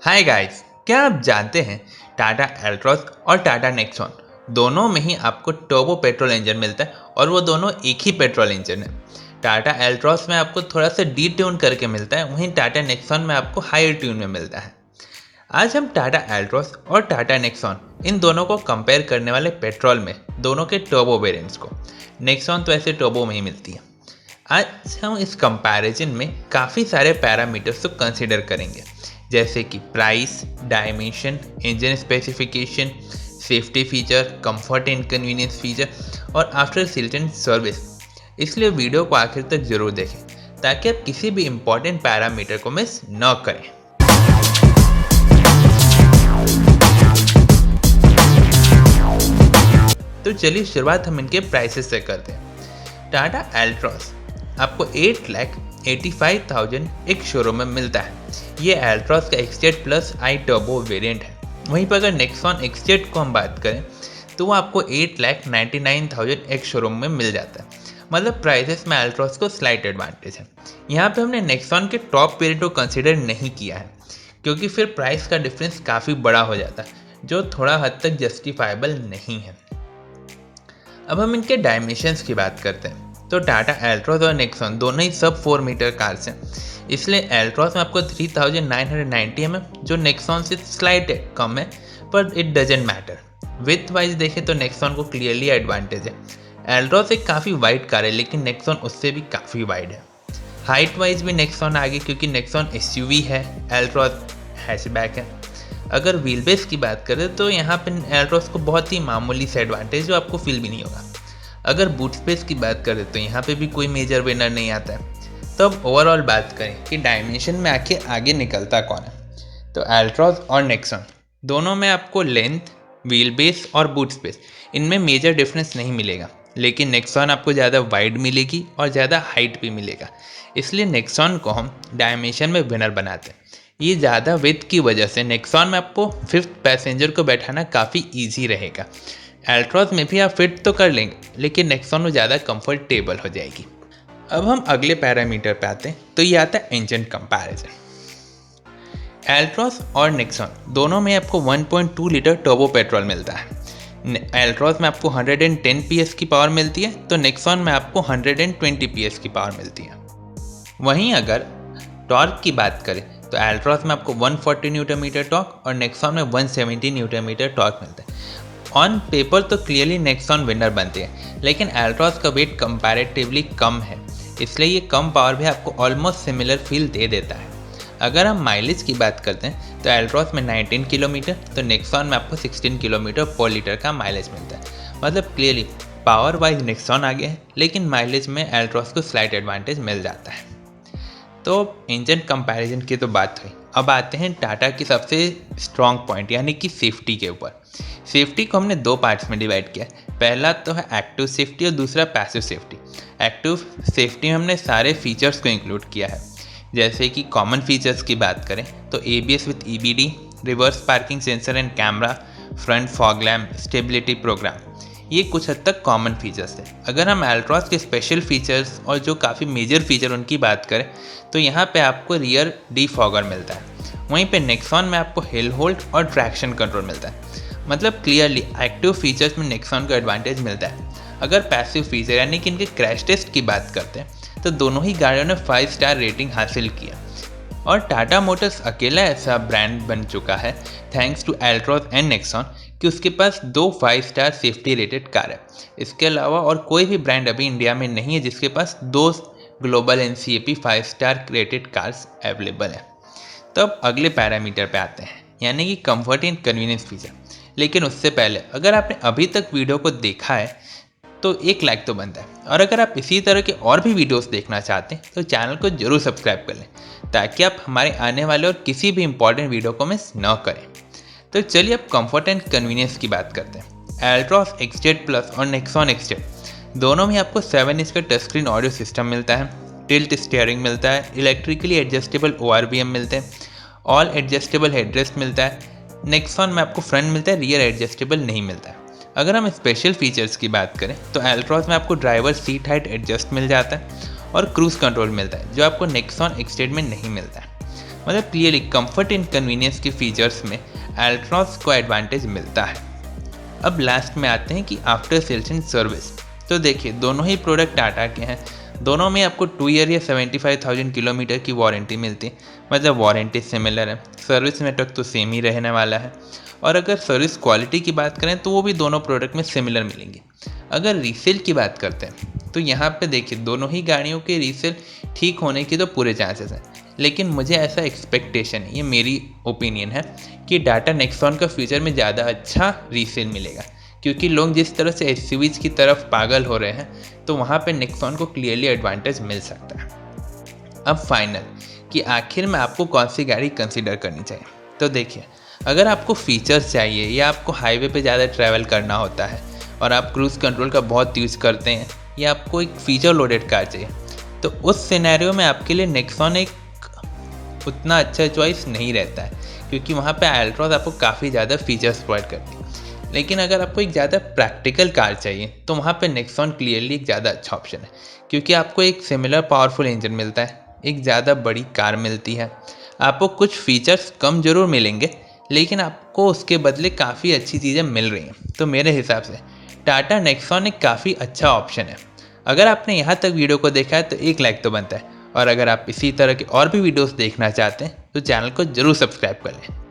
Hi guys, क्या आप जानते हैं टाटा एल्ट्रॉस और टाटा नेक्सॉन दोनों में ही आपको टर्बो पेट्रोल इंजन मिलता है और वो दोनों एक ही पेट्रोल इंजन है। टाटा एल्ट्रॉस में आपको थोड़ा सा डी ट्यून करके मिलता है, वहीं टाटा नेक्सॉन में आपको हाई ट्यून में मिलता है। आज हम टाटा एल्ट्रॉस और टाटा नेक्सॉन इन दोनों को कंपेयर करने वाले पेट्रोल में दोनों के टर्बो वेरिएंट्स को। नेक्सॉन तो ऐसे टर्बो में ही मिलती है। आज हम इस कंपैरिजन में काफ़ी सारे पैरामीटर्स को कंसीडर करेंगे, जैसे कि price, dimension, engine specification, safety feature, comfort and convenience feature और आफ्टर सेल्स एंड सर्विस। इसलिए वीडियो को आखिर तक जरूर देखें ताकि आप किसी भी इम्पोर्टेंट पैरामीटर को मिस न करें। तो चलिए शुरुआत हम इनके प्राइसेस से करते हैं। टाटा एल्ट्रॉस आपको 8,85,000 एक शोरूम में मिलता है। ये एल्ट्रॉस का एक्सजेट प्लस आई टर्बो वेरिएंट है। वहीं पर अगर नेक्सॉन एक्सजेट को हम बात करें तो वो आपको 8,99,000 एक शोरूम में मिल जाता है। मतलब प्राइसेस में एल्ट्रॉस को स्लाइट एडवांटेज है। यहाँ पे हमने नेक्सॉन के टॉप वेरिएंट को कंसिडर नहीं किया है, क्योंकि फिर प्राइस का डिफरेंस काफ़ी बड़ा हो जाता है, जो थोड़ा हद तक जस्टिफाइबल नहीं है। अब हम इनके डायमेंशंस की बात करते हैं। तो टाटा एल्ट्रॉस और नेक्सॉन दोनों ही सब 4 मीटर कार्स हैं। इसलिए एल्ट्रॉस में आपको 3990 mm, जो नेक्सॉन से स्लाइट कम है, पर it doesn't matter. With wise देखें तो नेक्सॉन को क्लियरली एडवांटेज है। एल्ट्रॉस एक काफ़ी वाइड कार है, लेकिन नेक्सॉन उससे भी काफ़ी वाइड है। हाइट वाइज भी नेक्सॉन आगे, क्योंकि नेक्सॉन एसयूवी है, एल्ट्रॉस हैचबैक है। अगर व्हील बेस की बात करें तो यहाँ पे एल्ट्रॉस को बहुत ही मामूली से एडवांटेज जो आपको फील भी नहीं होगा। अगर बूट स्पेस की बात करें तो यहाँ पे भी कोई मेजर विनर नहीं आता है। तो अब ओवरऑल बात करें कि डायमेंशन में आखिर आगे निकलता कौन है, तो एल्ट्रॉस और नेक्सॉन दोनों में आपको लेंथ, व्हील बेस और बूट स्पेस इनमें मेजर डिफरेंस नहीं मिलेगा, लेकिन नेक्सॉन आपको ज़्यादा वाइड मिलेगी और ज़्यादा हाइट भी मिलेगा। इसलिए नेक्सॉन को हम डायमेंशन में विनर बनाते हैं। ये ज़्यादा विड्थ की वजह से नेक्सॉन में आपको 5th पैसेंजर को बैठाना काफ़ी ईजी रहेगा। एल्ट्रॉस में भी आप फिट तो कर लेंगे, लेकिन नेक्सॉन में ज़्यादा कंफर्टेबल हो जाएगी। अब हम अगले पैरामीटर पे आते हैं, तो ये आता है इंजन कंपैरिजन। एल्ट्रॉस और नेक्सॉन दोनों में आपको 1.2 लीटर टर्बो पेट्रोल मिलता है। एल्ट्रॉस में आपको 110 PS की पावर मिलती है, तो नेक्सॉन में आपको 120 PS की पावर मिलती है। वहीं अगर टॉर्क की बात करें तो एल्ट्रॉस में आपको 140 न्यूटन मीटर टॉर्क और नेक्सॉन में 170 न्यूटन मीटर टॉर्क मिलता है। ऑन पेपर तो क्लियरली नेक्सॉन विनर बनते हैं, लेकिन एल्ट्रॉस का वेट कंपैरेटिवली कम है, इसलिए ये कम पावर भी आपको ऑलमोस्ट सिमिलर फील दे देता है। अगर हम माइलेज की बात करते हैं तो एल्ट्रॉस में 19 किलोमीटर, तो नेक्सॉन में आपको 16 किलोमीटर पर लीटर का माइलेज मिलता है। मतलब क्लियरली पावर वाइज नेक्सॉन आगे है, लेकिन माइलेज में एल्ट्रॉस को स्लाइट एडवांटेज मिल जाता है। तो इंजन कंपैरिजन की तो बात हुई। अब आते हैं टाटा की सबसे स्ट्रॉन्ग पॉइंट यानी कि सेफ्टी के ऊपर। सेफ्टी को हमने 2 पार्ट्स में डिवाइड किया। पहला तो है एक्टिव सेफ्टी और दूसरा पैसिव सेफ्टी। एक्टिव सेफ्टी में हमने सारे फीचर्स को इंक्लूड किया है। जैसे कि कॉमन फीचर्स की बात करें तो ABS with EBD, reverse parking sensor and camera, front fog lamp, stability program, ये कुछ हद तक कॉमन फीचर्स है। अगर हम एल्ट्रॉस के स्पेशल फीचर्स और जो काफ़ी मेजर फीचर उनकी बात करें तो यहाँ पे आपको रियर डीफॉगर मिलता है। वहीं पे नेक्सॉन में आपको हिल होल्ड और ट्रैक्शन कंट्रोल मिलता है। मतलब क्लियरली एक्टिव फीचर्स में नेक्सॉन को एडवांटेज मिलता है। अगर पैसिव फीचर यानी कि इनके क्रैश टेस्ट की बात करते हैं तो दोनों ही गाड़ियों ने 5 स्टार रेटिंग हासिल किया। और टाटा मोटर्स अकेला ऐसा ब्रांड बन चुका है thanks to Altroz and Nexon कि उसके पास 2 5 स्टार सेफ्टी रेटेड कार है। इसके अलावा और कोई भी ब्रांड अभी इंडिया में नहीं है जिसके पास 2 global NCAP 5 star rated cars available है। तो अब अगले पैरामीटर पे आते हैं, यानी कि कंफर्ट एंड कन्वीनियंस फीचर। लेकिन उससे पहले अगर आपने अभी तक वीडियो को देखा है तो 1 लाइक तो बनता है, और अगर आप इसी तरह के और भी वीडियोस देखना चाहते हैं तो चैनल को जरूर सब्सक्राइब कर लें, ताकि आप हमारे आने वाले और किसी भी इंपॉर्टेंट वीडियो को मिस न करें। तो चलिए अब कंफर्ट एंड कन्वीनियंस की बात करते हैं। एल्ट्रॉस XZ प्लस और नेक्सॉन XZ दोनों में आपको 7 इंच का टच स्क्रीन ऑडियो सिस्टम मिलता है, टिल्ट स्टीयरिंग मिलता है, इलेक्ट्रिकली एडजस्टेबल ORVM मिलते हैं, ऑल एडजस्टेबल हेडरेस्ट मिलता है। नेक्सॉन में आपको फ्रंट मिलता है, रियर एडजस्टेबल नहीं मिलता है। अगर हम स्पेशल फीचर्स की बात करें तो एल्ट्रॉस में आपको ड्राइवर सीट हाइट एडजस्ट मिल जाता है और क्रूज कंट्रोल मिलता है, जो आपको नेक्सॉन XZ में नहीं मिलता है। मतलब क्लियरली कंफर्ट एंड कन्वीनियंस के फीचर्स में एल्ट्रॉस को एडवांटेज मिलता है। अब लास्ट में आते हैं कि आफ्टर सेल्स एंड सर्विस। तो देखिए दोनों ही प्रोडक्ट टाटा के हैं, दोनों में आपको 2 ईयर या 75,000 किलोमीटर की वारंटी मिलती है, मतलब वारंटी सिमिलर है। सर्विस नेटवर्क तो सेम ही रहने वाला है। और अगर सर्विस क्वालिटी की बात करें तो वो भी दोनों प्रोडक्ट में सिमिलर मिलेंगी। अगर रीसेल की बात करते हैं तो यहाँ पे देखिए दोनों ही गाड़ियों के रीसेल ठीक होने की तो पूरे चांसेस हैं, लेकिन मुझे ऐसा एक्सपेक्टेशन है, ये मेरी ओपिनियन है, कि टाटा नेक्सॉन का फ्यूचर में ज़्यादा अच्छा रीसेल मिलेगा, क्योंकि लोग जिस तरह से एसयूवीज की तरफ पागल हो रहे हैं तो वहाँ पे नेक्सॉन को क्लियरली एडवांटेज मिल सकता है। अब फाइनल कि आखिर में आपको कौन सी गाड़ी कंसीडर करनी चाहिए। तो देखिए अगर आपको फीचर्स चाहिए या आपको हाईवे पे ज़्यादा ट्रैवल करना होता है और आप क्रूज़ कंट्रोल का बहुत यूज़ करते हैं या आपको एक फीचर लोडेड कार चाहिए, तो उस सिनेरियो में आपके लिए नेक्सॉन एक उतना अच्छा चॉइस नहीं रहता है, क्योंकि वहाँ पे एल्ट्रॉस आपको काफ़ी ज़्यादा फीचर्स प्रोवाइड करती है। लेकिन अगर आपको एक ज़्यादा प्रैक्टिकल कार चाहिए तो वहाँ पे नेक्सॉन क्लियरली एक ज़्यादा अच्छा ऑप्शन है, क्योंकि आपको एक सिमिलर पावरफुल इंजन मिलता है, एक ज़्यादा बड़ी कार मिलती है, आपको कुछ फीचर्स कम ज़रूर मिलेंगे लेकिन आपको उसके बदले काफ़ी अच्छी चीज़ें मिल रही हैं। तो मेरे हिसाब से टाटा नेक्सॉन एक काफ़ी अच्छा ऑप्शन है। अगर आपने यहाँ तक वीडियो को देखा है तो एक लाइक तो बनता है, और अगर आप इसी तरह के और भी वीडियोस देखना चाहते हैं तो चैनल को ज़रूर सब्सक्राइब कर लें।